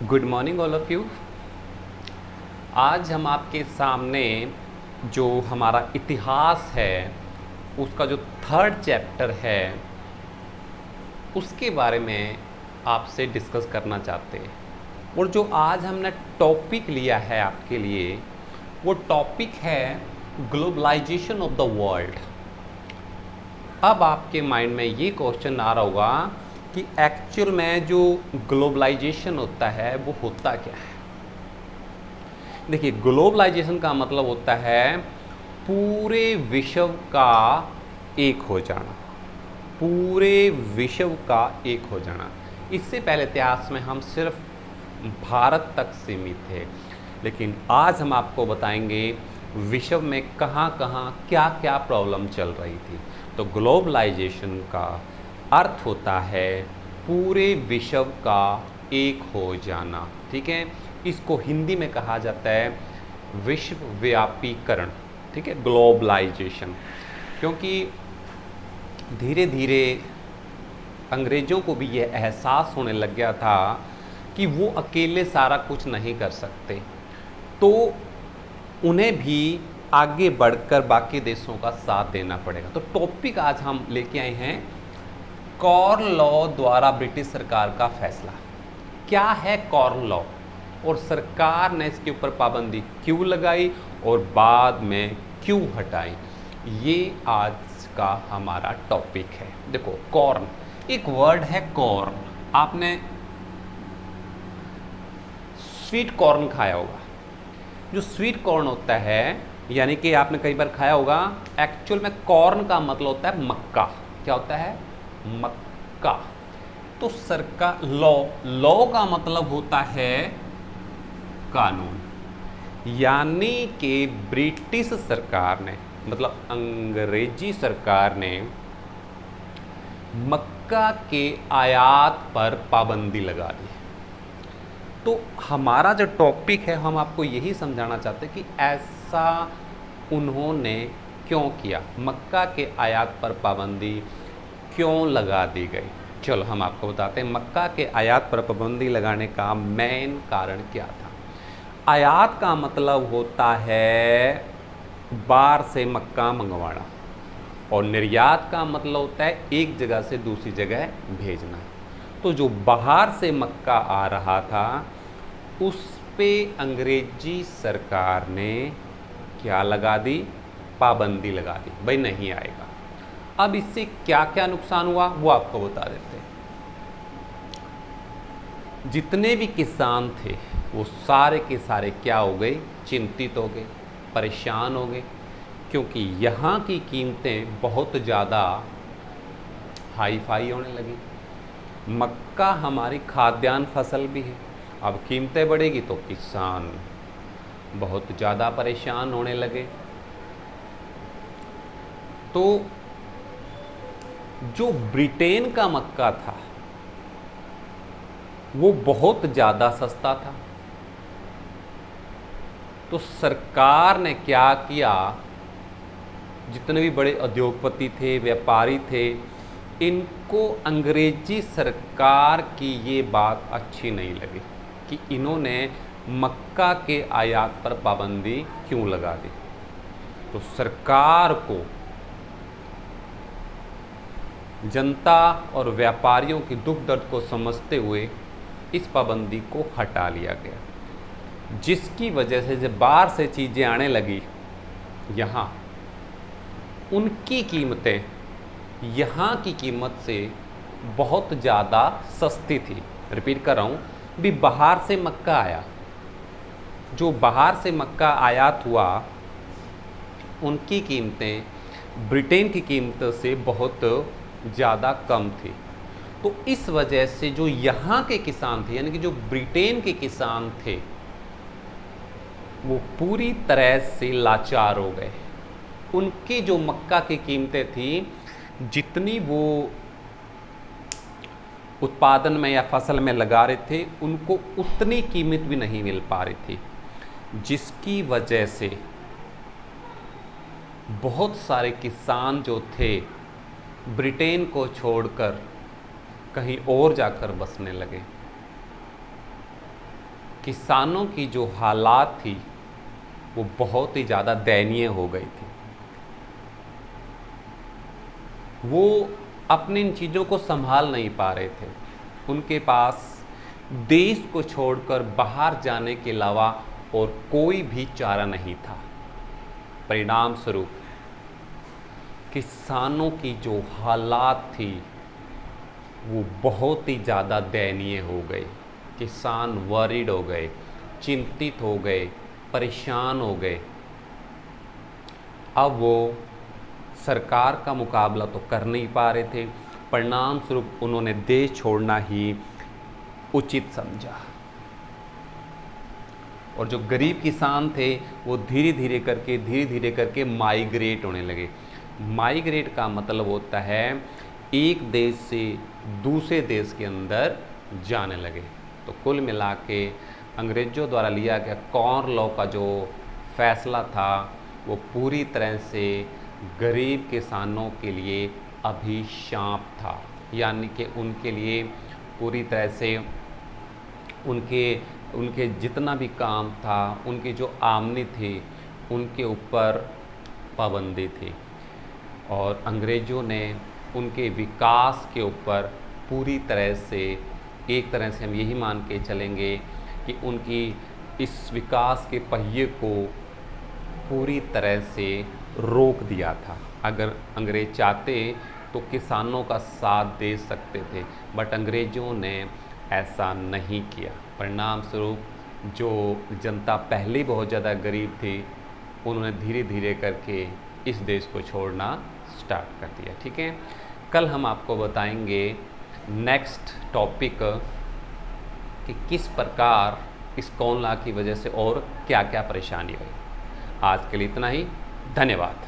Good morning all of you. आज हम आपके सामने जो हमारा इतिहास है उसका जो थर्ड चैप्टर है उसके बारे में आपसे डिस्कस करना चाहते हैं। और जो आज हमने टॉपिक लिया है आपके लिए वो टॉपिक है ग्लोबलाइजेशन ऑफ द वर्ल्ड। अब आपके माइंड में ये क्वेश्चन आ रहा होगा कि एक्चुअल में जो ग्लोबलाइजेशन होता है वो होता क्या है। देखिए, ग्लोबलाइजेशन का मतलब होता है पूरे विश्व का एक हो जाना, पूरे विश्व का एक हो जाना। इससे पहले इतिहास में हम सिर्फ भारत तक सीमित थे, लेकिन आज हम आपको बताएंगे विश्व में कहाँ कहाँ क्या क्या प्रॉब्लम चल रही थी। तो ग्लोबलाइजेशन का अर्थ होता है पूरे विश्व का एक हो जाना। ठीक है, इसको हिंदी में कहा जाता है विश्वव्यापीकरण। ठीक है, ग्लोबलाइजेशन। क्योंकि धीरे धीरे अंग्रेज़ों को भी ये एहसास होने लग गया था कि वो अकेले सारा कुछ नहीं कर सकते, तो उन्हें भी आगे बढ़कर बाकी देशों का साथ देना पड़ेगा। तो टॉपिक आज हम लेके आए हैं कॉर्न लॉ द्वारा ब्रिटिश सरकार का फैसला। क्या है कॉर्न लॉ और सरकार ने इसके ऊपर पाबंदी क्यों लगाई और बाद में क्यों हटाई, ये आज का हमारा टॉपिक है। देखो, कॉर्न एक वर्ड है। कॉर्न, आपने स्वीट कॉर्न खाया होगा। जो स्वीट कॉर्न होता है, यानी कि आपने कई बार खाया होगा, एक्चुअल में कॉर्न का मतलब होता है मक्का। क्या होता है? मक्का। तो सरकार लॉ, लॉ का मतलब होता है कानून। यानी कि ब्रिटिश सरकार ने, मतलब अंग्रेजी सरकार ने मक्का के आयात पर पाबंदी लगा दी। तो हमारा जो टॉपिक है, हम आपको यही समझाना चाहते हैं कि ऐसा उन्होंने क्यों किया, मक्का के आयात पर पाबंदी क्यों लगा दी गई। चलो हम आपको बताते हैं मक्का के आयात पर पाबंदी लगाने का मेन कारण क्या था। आयात का मतलब होता है बाहर से मक्का मंगवाना, और निर्यात का मतलब होता है एक जगह से दूसरी जगह भेजना। तो जो बाहर से मक्का आ रहा था उस पे अंग्रेजी सरकार ने क्या लगा दी? पाबंदी लगा दी, भाई नहीं आएगा। अब इससे क्या क्या नुकसान हुआ वो आपको बता देते हैं। जितने भी किसान थे वो सारे के सारे क्या हो गए? चिंतित हो गए, परेशान हो गए, क्योंकि यहाँ की कीमतें बहुत ज़्यादा हाई फाई होने लगी। मक्का हमारी खाद्यान्न फसल भी है, अब कीमतें बढ़ेगी तो किसान बहुत ज़्यादा परेशान होने लगे। तो जो ब्रिटेन का मक्का था वो बहुत ज़्यादा सस्ता था। तो सरकार ने क्या किया, जितने भी बड़े उद्योगपति थे, व्यापारी थे, इनको अंग्रेजी सरकार की ये बात अच्छी नहीं लगी कि इन्होंने मक्का के आयात पर पाबंदी क्यों लगा दी। तो सरकार को जनता और व्यापारियों की दुख दर्द को समझते हुए इस पाबंदी को हटा लिया गया, जिसकी वजह से जब बाहर से चीज़ें आने लगी यहाँ, उनकी कीमतें यहाँ की कीमत से बहुत ज़्यादा सस्ती थी। रिपीट कर रहा हूँ, भी बाहर से मक्का आया, जो बाहर से मक्का आयात हुआ उनकी कीमतें ब्रिटेन की कीमतों से बहुत ज़्यादा कम थी। तो इस वजह से जो यहाँ के किसान थे, यानी कि जो ब्रिटेन के किसान थे, वो पूरी तरह से लाचार हो गए। उनकी जो मक्का की कीमतें थी, जितनी वो उत्पादन में या फसल में लगा रहे थे, उनको उतनी कीमत भी नहीं मिल पा रही थी, जिसकी वजह से बहुत सारे किसान जो थे ब्रिटेन को छोड़कर कहीं और जाकर बसने लगे। किसानों की जो हालात थी वो बहुत ही ज़्यादा दयनीय हो गई थी। वो अपनी इन चीज़ों को संभाल नहीं पा रहे थे। उनके पास देश को छोड़कर बाहर जाने के अलावा और कोई भी चारा नहीं था। परिणाम स्वरूप किसानों की जो हालात थी वो बहुत ही ज़्यादा दयनीय हो गए। किसान वरीड हो गए, चिंतित हो गए, परेशान हो गए। अब वो सरकार का मुकाबला तो कर नहीं पा रहे थे। परिणाम स्वरूप उन्होंने देश छोड़ना ही उचित समझा। और जो गरीब किसान थे वो धीरे धीरे करके माइग्रेट होने लगे। माइग्रेट का मतलब होता है एक देश से दूसरे देश के अंदर जाने लगे। तो कुल मिला के अंग्रेज़ों द्वारा लिया गया कॉर्न लॉ का जो फैसला था वो पूरी तरह से गरीब किसानों के लिए अभिशाप था। यानी कि उनके लिए पूरी तरह से उनके जितना भी काम था, उनकी जो आमदनी थी, उनके ऊपर पाबंदी थी। और अंग्रेज़ों ने उनके विकास के ऊपर पूरी तरह से, एक तरह से हम यही मान के चलेंगे कि उनकी इस विकास के पहिए को पूरी तरह से रोक दिया था। अगर अंग्रेज़ चाहते तो किसानों का साथ दे सकते थे, बट अंग्रेज़ों ने ऐसा नहीं किया। परिणाम स्वरूप जो जनता पहले ही बहुत ज़्यादा गरीब थी, उन्होंने धीरे धीरे करके इस देश को छोड़ना स्टार्ट कर दिया। ठीक है, कल हम आपको बताएंगे नेक्स्ट टॉपिक कि किस प्रकार इस कॉर्न लॉ की वजह से और क्या क्या परेशानी हुई। आज के लिए इतना ही, धन्यवाद।